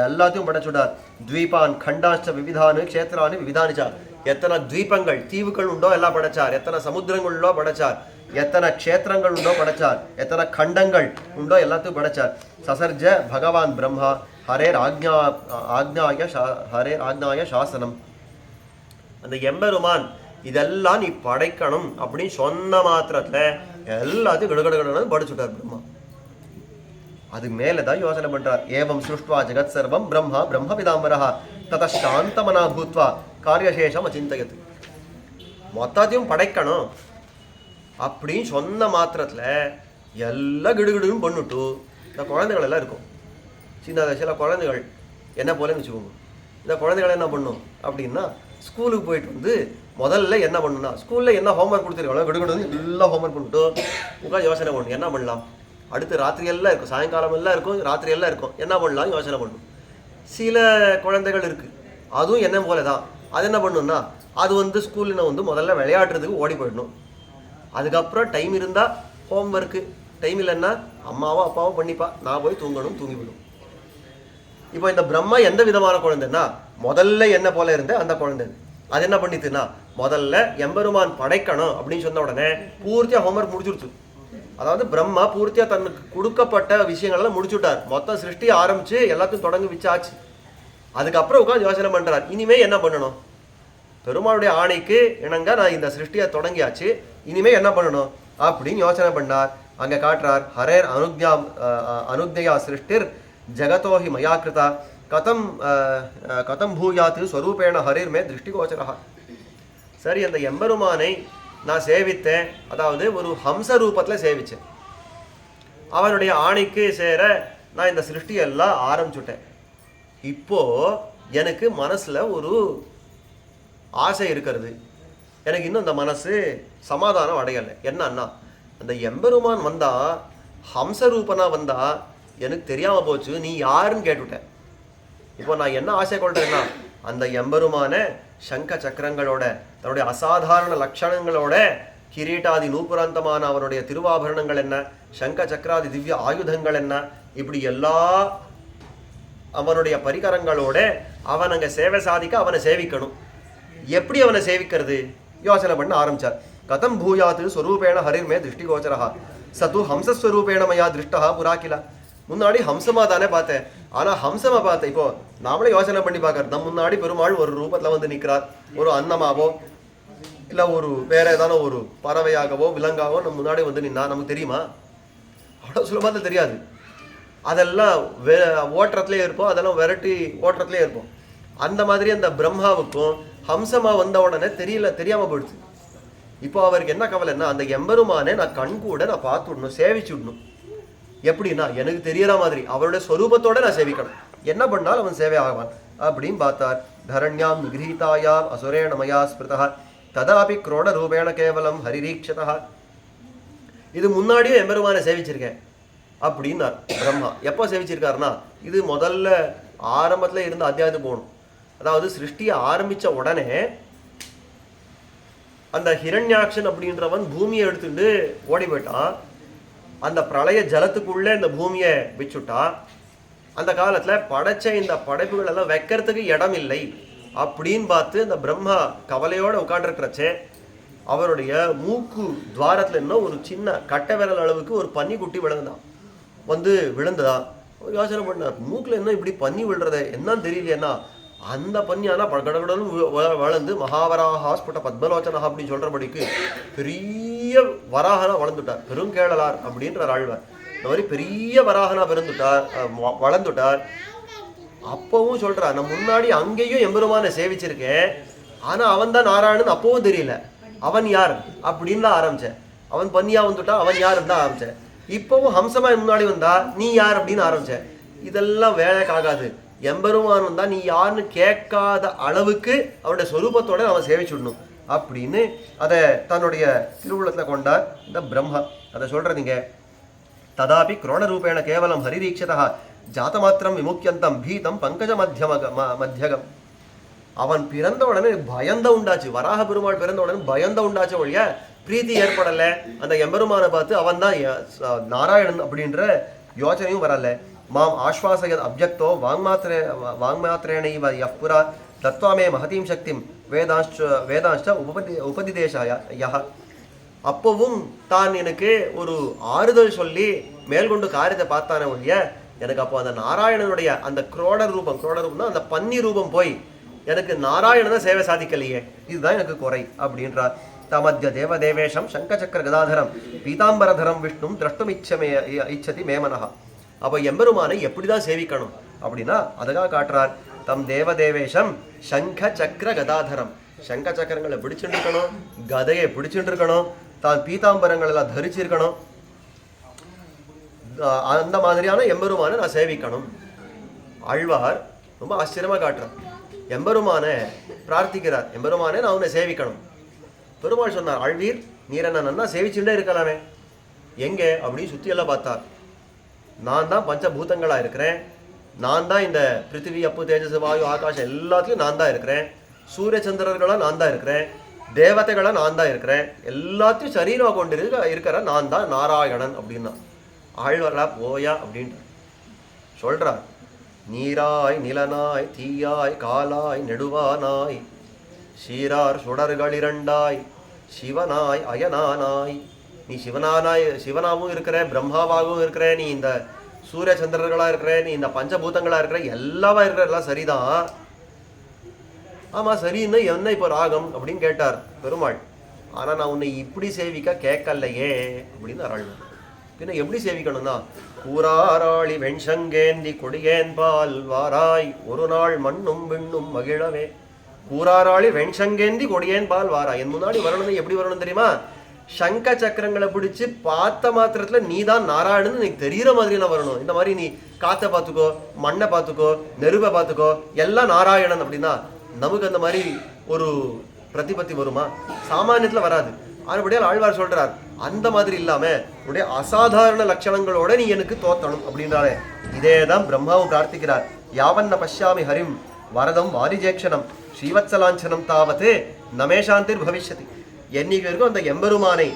எல்லாத்தையும் படைச்சுட்டார். த்வீபான் கண்டாச்ச விவிதானு க்ஷேத்ரானு விவிதானிச்சா. எத்தனை த்வீபங்கள் தீவுகள் உண்டோ எல்லாம் படைச்சார். எத்தனை சமுத்திரங்கள் உண்டோ படைச்சார். எத்தனை க்ஷேத்திரங்கள் உண்டோ படைச்சார். எத்தனை கண்டங்கள் உண்டோ எல்லாத்தையும் படைச்சார். சசர்ஜ பகவான் பிரம்மா ஹரேர் ஆக்ஞாய சாசனம். அந்த எம்பெருமான் இதெல்லாம் நீ படைக்கணும் அப்படின்னு சொன்ன மாத்திரத்துல எல்லாத்தையும் கடகடகடன்னு படிச்சுட்டார் பிரம்மா. அது மேலதான் யோசனை பண்றார். ஏவம் சுஷ்டுவா ஜெகத் சர்வம் பிரம்மா பிரம்ம பிதாம்பரஹா தத சாந்தமனா பூத்வா காரியசேஷம் அச்சிந்தயத்து. மொத்தத்தையும் படைக்கணும் அப்படின்னு சொன்ன மாத்திரத்துல எல்லாம் கிடுகிடுன்னு பண்ணிட்டு இந்த குழந்தைகள் எல்லாம் இருக்கும். சில குழந்தைகள் என்ன போலன்னு வச்சுக்கோங்க. இந்த குழந்தைகள் என்ன பண்ணும் அப்படின்னா ஸ்கூலுக்கு போயிட்டு வந்து முதல்ல என்ன பண்ணுன்னா ஸ்கூல்ல என்ன ஹோம்ஒர்க் கொடுத்துருக்காங்களோ கிடுகிடு எல்லாம் ஹோம்ஒர்க் பண்ணிட்டு உட்காந்து யோசனை பண்ணணும் என்ன பண்ணலாம். அடுத்து ராத்திரி எல்லாம் இருக்கும், சாயங்காலம் எல்லாம் இருக்கும், ராத்திரி எல்லாம் இருக்கும், என்ன பண்ணலாம் யோசனை பண்ணணும். சில குழந்தைகள் இருக்கு அதுவும் என்ன போல தான். அது என்ன பண்ணணும்னா அது ஸ்கூலில் முதல்ல விளையாடுறதுக்கு ஓடி போயிடணும். அதுக்கப்புறம் டைம் இருந்தால் ஹோம்ஒர்க்கு, டைம் இல்லைன்னா அம்மாவோ அப்பாவோ பண்ணிப்பா, நான் போய் தூங்கிவிடும். இப்போ இந்த பிரம்மா எந்த விதமான குழந்தைன்னா முதல்ல என்ன போல இருந்த அந்த குழந்தை. அது என்ன பண்ணிட்டுன்னா முதல்ல எம்பெருமான் படைக்கணும் அப்படின்னு சொன்ன உடனே பூர்த்தியாக ஹோம்ஒர்க் முடிச்சுடுச்சு. அதாவது பிரம்மா பூர்த்தியா தனக்கு கொடுக்கப்பட்ட விஷயங்கள்லாம் முடிச்சுட்டார். மொத்தம் சிருஷ்டி ஆரம்பிச்சு எல்லாத்தையும் தொடங்கி வச்சாச்சு. அதுக்கப்புறம் உட்காந்து யோசனை பண்றார், இனிமே என்ன பண்ணணும். பெருமாளுடைய ஆணைக்கு இணங்க நான் இந்த சிருஷ்டியை தொடங்கியாச்சு, இனிமே என்ன பண்ணணும் அப்படின்னு யோசனை பண்ணார். அங்க காட்டுறார், ஹரேர் அனுக்ஞயா சிருஷ்டிர் ஜெகதோஹி மயா கிருதா கதம் பூயாத்து ஸ்வரூபேண ஹரேர் மே திருஷ்டிகோச்சரா. சரி, அந்த எம்பெருமானை நான் சேவித்தேன், அதாவது ஒரு ஹம்ச ரூபத்தில் சேவித்தேன். அவனுடைய ஆணைக்கு சேர நான் இந்த சிருஷ்டியெல்லாம் ஆரம்பிச்சுட்டேன். இப்போ எனக்கு மனசில் ஒரு ஆசை இருக்கிறது. எனக்கு இன்னும் இந்த மனசு சமாதானம் அடையலை. என்னன்னா அந்த எம்பெருமான் வந்தா ஹம்ச ரூபனா வந்தா எனக்கு தெரியாமல் போச்சு, நீ யாருன்னு கேட்டுவிட்டேன். இப்போ நான் என்ன ஆசை கொள்றேன்னா அந்த எம்பெருமான சங்க சக்கரங்களோட தன்னுடைய அசாதாரண லட்சணங்களோட கிரீட்டாதி நூபுராந்தமான அவனுடைய திருவாபரணங்கள் என்ன, சங்க சக்கராதி திவ்ய ஆயுதங்கள் என்ன, இப்படி எல்லா அவனுடைய பரிகரங்களோட அவன் அங்கே சேவை சாதிக்க அவனை சேவிக்கணும். எப்படி அவனை சேவிக்கிறது யோசனை பண்ண ஆரம்பிச்சார். கதம் பூயாத்து ஸ்வரூபேண ஹரிர்மே திருஷ்டிகோச்சரா சத்து ஹம்சஸ்வரூபேண மயா திருஷ்டா புராக்கில. முன்னாடி ஹம்சமா தானே பார்த்தேன், ஆனா ஹம்சமா பார்த்தேன். இப்போ நாமளே யோசனை பண்ணி பார்க்கறது, நம்ம முன்னாடி பெருமாள் ஒரு ரூபத்துல நிற்கிறார். ஒரு அன்னமாவோ இல்லை ஒரு வேற ஏதான ஒரு பறவையாகவோ விலங்காவோ நம்ம முன்னாடி நின்னா நமக்கு தெரியுமா? அவ்வளோ சுலபத்தில் தெரியாது. அதெல்லாம் ஓட்டத்துலேயே இருப்போம், அதெல்லாம் விரட்டி ஓட்டத்துலேயே இருப்போம். அந்த மாதிரி அந்த பிரம்மாவுக்கும் ஹம்சமா வந்த உடனே தெரியாம போயிடுச்சு. இப்போ அவருக்கு என்ன கவலைன்னா, அந்த எம்பெருமானே நான் கண் கூட நான் பார்த்து விடணும், சேவிச்சு விடணும். எப்படின்னா எனக்கு தெரியற மாதிரி அவருடைய ஸ்வரூபத்தோட நான் சேவிக்கணும். என்ன பண்ணாலும் அவன் சேவை ஆவான் அப்படின்னு பார்த்தார். தரண்யாம் நிகிரீதாயாம் அசுரேண மயா ஸ்மிருதா ததாபி குரோட ரூபேண கேவலம் ஹரிரீக்ஷதா. இது முன்னாடியே எம்பெருமானை சேவிச்சிருக்கேன் அப்படின்னார் பிரம்மா. எப்போ சேவிச்சிருக்காருன்னா, இது முதல்ல ஆரம்பத்தில் இருந்த அத்தியாயத்துக்கு போகணும். அதாவது சிருஷ்டியை ஆரம்பித்த உடனே அந்த ஹிரண்யாக்ஷன் அப்படின்றவன் பூமியை எடுத்துட்டு ஓடி போயிட்டான். அந்த பிரளய ஜலத்துக்குள்ளே இந்த பூமியை வச்சுட்டா. அந்த காலத்தில் படைச்ச இந்த படைப்புகள் எல்லாம் வைக்கிறதுக்கு இடம் இல்லை அப்படின்னு பார்த்து இந்த பிரம்மா கவலையோடு உட்காண்டிருக்கிறச்சே அவருடைய மூக்கு துவாரத்தில் இன்னும் ஒரு சின்ன கட்டை விரல் அளவுக்கு ஒரு பன்னிக்குட்டி விழுந்ததா யோசனை பண்ணார். மூக்கில் என்ன இப்படி பன்னி விழுறதே என்னன்னு தெரியலையேன்னா, அந்த பன்னியானா கடகடலும் வளர்ந்து மகாவராகா ஸ்புட பத்மலோச்சனா அப்படின்னு சொல்றபடிக்கு பெரிய வராகனா வளர்ந்துட்டார். பெருங்கேளலார் அப்படின்ற ஆழ்வார் இந்த மாதிரி பெரிய வராகனா வளர்ந்துட்டார். அப்பவும் சொல்றார், நான் முன்னாடி அங்கேயும் எம்பெருமானை சேவிச்சிருக்கேன், ஆனா அவன் தான் நாராயணன் அப்பவும் தெரியல. அவன் யார் அப்படின்னு தான் ஆரம்பிச்சேன். அவன் பன்னியா வந்துட்டா, அவன் யாருன்னு தான் ஆரம்பிச்சேன். இப்பவும் ஹம்சமா முன்னாடி வந்தா நீ யார் அப்படின்னு ஆரம்பிச்சேன். இதெல்லாம் வேலைக்காகாது. எம்பெருமான் வந்தா நீ யாருன்னு கேட்காத அளவுக்கு அவருடைய சொரூபத்தோட அவன் சேவிச்சுடணும் அப்படின்னு அதை தன்னுடைய திருவுள்ளத்துல கொண்டார் இந்த பிரம்மா. அதை சொல்றதுங்க. ததாபி குரோணரூபேண கேவலம் ஹரிரீக்ஷதா ஜாத்தமாத்திரம் விமுக்கியந்தம் பீதம் பங்கஜ மத்தியகம். அவன் பிறந்த உடனே பயந்த உண்டாச்சு. வராக பெருமாள் பிறந்த உடனே பயந்த உண்டாச்சு ஒழிய பிரீத்தி ஏற்படல. அந்த எம்பெருமானை பார்த்து அவன் தான் நாராயணன் அப்படின்ற யோசனையும் வரல. மாம் ஆஸ்வாசயத் அப்ஜக்தோ வாங்மாத்திரேணைவ யப்புரா தத்வாமே மகதீம் சக்திம் வேதாஷ்ட உபதிதேசாய யஹ. அப்பவும் தான் எனக்கு ஒரு ஆறுதல் சொல்லி மேல்கொண்டு காரியத்தை பார்த்தானே ஒழிய எனக்கு அப்போ அந்த நாராயணனுடைய அந்த குரோட ரூபம்னா அந்த பன்னி ரூபம் போய் எனக்கு நாராயணனை சேவை சாதிக்கலையே, இதுதான் எனக்கு குறை அப்படின்றார். தமத்ய தேவதேவேஷம் சங்கச்சக்கர கதாதரம் பீதாம்பரதரம் விஷ்ணும் திரஷ்டும் இச்சதி மேமனஹா. அப்போ எம்பெருமானை எப்படிதான் சேவிக்கணும் அப்படின்னா அதுக்காக காட்டுறார். தம் தேவதேவேஷம் சங்க சக்கர கதாதரம். சங்க சக்கரங்களை பிடிச்சுட்டு இருக்கணும், கதையை பிடிச்சுட்டு இருக்கணும், தான் பீதாம்பரங்கள் எல்லாம் தரிச்சிருக்கணும். அந்த மாதிரியான எம்பெருமானை நான் சேவிக்கணும். ஆழ்வார் ரொம்ப ஆச்சரியமா காட்டுறார். எம்பெருமானை பிரார்த்திக்கிறார், எம்பெருமானை நான் உன்னை சேவிக்கணும். பெருமாள் சொன்னார், ஆழ்வீர் நீர் என்ன நன்னா சேவிச்சுட்டே இருக்கலாமே, எங்கே அப்படின்னு சுற்றி எல்லாம் பார்த்தார். நான் தான் பஞ்சபூதங்களாக இருக்கிறேன், நான் தான் இந்த பிருத்திவி அப்பு தேஜஸ் வாயு ஆகாஷம் எல்லாத்துலையும் நான் தான் இருக்கிறேன், சூரிய சந்திரர்களாக நான் தான் இருக்கிறேன், தேவதைகளாக நான் தான் இருக்கிறேன், எல்லாத்தையும் சரீரமாக கொண்டு இருக்கிற நான் தான் நாராயணன் அப்படின்னா. ஆழ்வரா போயா அப்படின்ட்டு சொல்றார். நீராய் நிலனாய் தீயாய் காலாய் நெடுவானாய் சீரார் சுடர்கள் இரண்டாய் சிவனாய் அயனானாய். நீ சிவனாவும் இருக்கிற, பிரம்மாவாகவும் இருக்கிற, நீ இந்த சூரிய சந்திரர்களா இருக்கிற, நீ இந்த பஞ்சபூதங்களா இருக்கிற, எல்லாவா இருக்கிற, எல்லாம் சரிதான். ஆமா சரின்னு என்ன இப்போ ராகம் அப்படின்னு கேட்டார் பெருமாள். ஆனா நான் உன்னை இப்படி சேவிக்க கேட்கலையே அப்படின்னு ஆழ்வார். பின்ன எப்படி சேவிக்கணும்னா, கூறாராளி வெண்சங்கேந்தி கொடியேன்பால் வாராய் ஒரு நாள் மண்ணும் விண்ணும் மகிழவே. கூறாராளி வெண்சங்கேந்தி கொடியேன்பால் வாராய். என் முன்னாடி வரணும். எப்படி வரணும் தெரியுமா? சங்க சக்கரங்களை பிடிச்சு பார்த்த மாத்திரத்துல நீ தான் நாராயணன் எனக்கு தெரிகிற மாதிரி நான் வரணும். இந்த மாதிரி நீ காற்றை பார்த்துக்கோ, மண்ணை பார்த்துக்கோ, நெருப்பை பார்த்துக்கோ, எல்லாம் நாராயணன் அப்படின்னா நமக்கு அந்த மாதிரி ஒரு பிரதிபத்தி வருமா? சாமானியத்துல வராது. அதுபடியால் ஆழ்வார் சொல்றார், அந்த மாதிரி இல்லாம உடைய அசாதாரண லட்சணங்களோட நீ எனக்கு தோத்தணும் அப்படின்றாலே. இதேதான் பிரம்மாவும் பிரார்த்திக்கிறார். யாவன்ன பஷ்யாமி ஹரிம் வரதம் வாரிஜேக்ஷணம் ஸ்ரீவத்சலாஞ்சனம் தாவத்து நமேஷாந்திர் பவிஷ்யதி. என்னைக்கு வரைக்கும் அந்த எம்பெருமானை,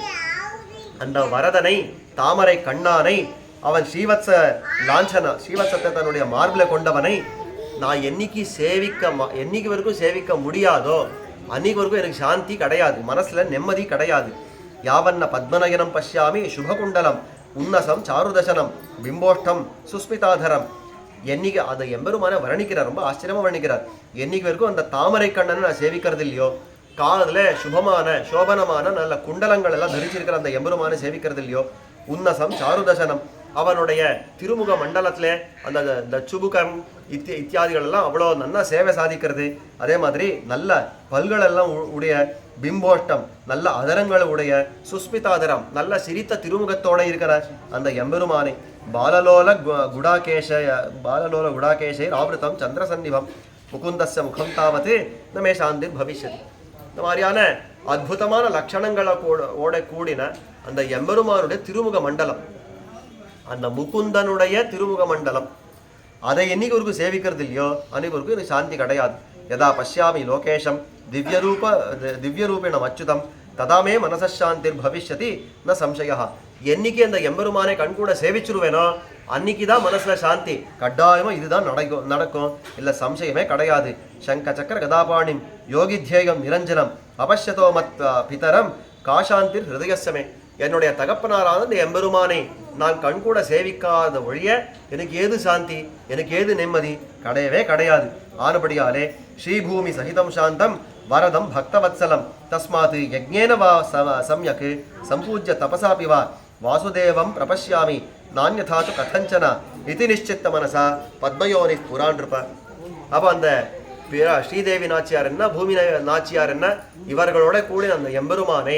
அந்த வரதனை, தாமரை கண்ணானை, அவன் ஸ்ரீவத்ச லாஞ்சனா ஸ்ரீவத்சத்தை தன்னுடைய மார்பில கொண்டவனை நான் என்னைக்கு வரைக்கும் சேவிக்க முடியாதோ அன்னைக்கு வரைக்கும் எனக்கு சாந்தி கிடையாது, மனசுல நிம்மதி கிடையாது. யாவன்ன பத்மநயனம் பஷ்யாமி சுபகுண்டலம் உன்னசம் சாருதசனம் பிம்போஷ்டம் சுஸ்மிதாதரம். என்னைக்கு அதை எம்பெருமான வர்ணிக்கிறார், ரொம்ப ஆச்சரியமா வர்ணிக்கிறார். என்னைக்கு வரைக்கும் அந்த தாமரை கண்ணனை நான் சேவிக்கிறது இல்லையோ, காதுல சுபமான சோபனமான நல்ல குண்டலங்கள் எல்லாம் தரிச்சிருக்கிற அந்த எம்பெருமான சேவிக்கிறது இல்லையோ, உன்னசம் சாருதசனம் அவனுடைய திருமுக மண்டலத்தில் அந்த சுபுகம் இத்தியாதிகள் எல்லாம் அவ்வளோ நல்லா சேவை சாதிக்கிறது. அதே மாதிரி நல்ல பல்களெல்லாம் உடைய பிம்போஷ்டம், நல்ல அதரங்களை உடைய சுஸ்மிதாதரம், நல்ல சிரித்த திருமுகத்தோட இருக்கிற அந்த எம்பெருமானை பாலலோல குடாகேஷை ஆவருத்தம் சந்திரசன்னிபம் முகுந்தஸ்ய முகம் தாவது நமே சாந்தி பவிஷ்யதி. இந்த மாதிரியான அற்புதமான லட்சணங்களை கூடின அந்த எம்பெருமானுடைய திருமுக மண்டலம், அந்த முகுந்தனுடைய திருமுக மண்டலம், அதை என்னைக்கு ஒருக்கு சேவிக்கிறது இல்லையோ அன்னைக்கு ஒருக்கு எனக்கு சாந்தி கிடையாது. யதா பஷ்யாமி லோகேஷம் திவ்யரூபேணம் அச்சுதம் ததாமே மனசாந்திர் பவிஷ்யதி ந சம்சயா. என்னைக்கு அந்த எம்பெருமானை கண்கூட சேவிச்சுருவேனோ அன்னைக்கு தான் மனசுல சாந்தி கட்டாயமா இதுதான் நடக்கும், இல்ல சம்சயமே கிடையாது. சங்க சக்கர கதாபாணிம் யோகித்யேயம் நிரஞ்சனம் அவசியதோ மத் பிதரம் காஷாந்திர் ஹிருதயசமே. என்னுடைய தகப்பனாரான இந்த எம்பெருமானை நான் கண்கூட சேவிக்காத ஒழிய எனக்கு ஏது சாந்தி, எனக்கு ஏது நிம்மதி கிடையவே கிடையாது. ஆனபடியாலே ஸ்ரீபூமி சகிதம் சாந்தம் வரதம் பக்தவத்சலம் தஸ்மாத் யஜ்ஞேன வா சம்யக் சம்பூஜ்ய தபசாபி வா வாசுதேவம் பிரபஷ்யாமி நான்யதாச்சு கதஞ்சன இதி நிச்சித்த மனசா பத்மயோனி புராண்டிருப்ப. அப்போ அந்த ஸ்ரீதேவி நாச்சியார் என்ன, பூமி நாச்சியார் என்ன, இவர்களோட கூட அந்த எம்பெருமானை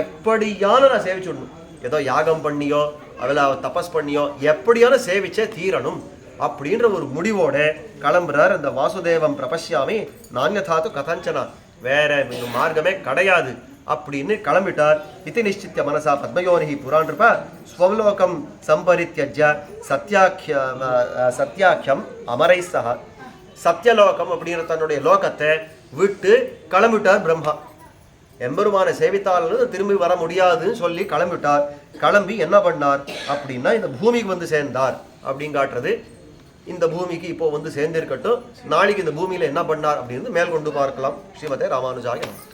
எப்படியான நான் சேவிச்சுடணும். ஏதோ யாகம் பண்ணியோ அவளை தபஸ் பண்ணியோ எப்படியான சேவிச்சே தீரணும் அப்படின்ற ஒரு முடிவோட கிளம்புறார். அந்த வாசுதேவம் பிரபஷ்யாமி நான்யதாத்து கதஞ்சனா, வேற மார்க்கமே கிடையாது அப்படின்னு கிளம்பிட்டார். இத்தி நிச்சித்திய மனசா பத்மயோனி புராண்டிருப்ப ஸ்வலோகம் சம்பரித்யஜ்ய சத்யாக்கியம் அமரை சஹ. சத்தியலோகம் அப்படிங்கிற தன்னுடைய லோகத்தை விட்டு கிளம்பிட்டார் பிரம்மா. எம்பெருமானை சேவித்தாலும் திரும்பி வர முடியாதுன்னு சொல்லி கிளம்பிட்டார். கிளம்பி என்ன பண்ணார் அப்படின்னா இந்த பூமிக்கு வந்து சேர்ந்தார் அப்படின்னு காட்டுறது. இந்த பூமிக்கு இப்போ வந்து சேர்ந்திருக்கட்டும், நாளைக்கு இந்த பூமியில என்ன பண்ணார் அப்படின்னு மேல் கொண்டு பார்க்கலாம். ஸ்ரீமதே ராமானுஜாய நமः.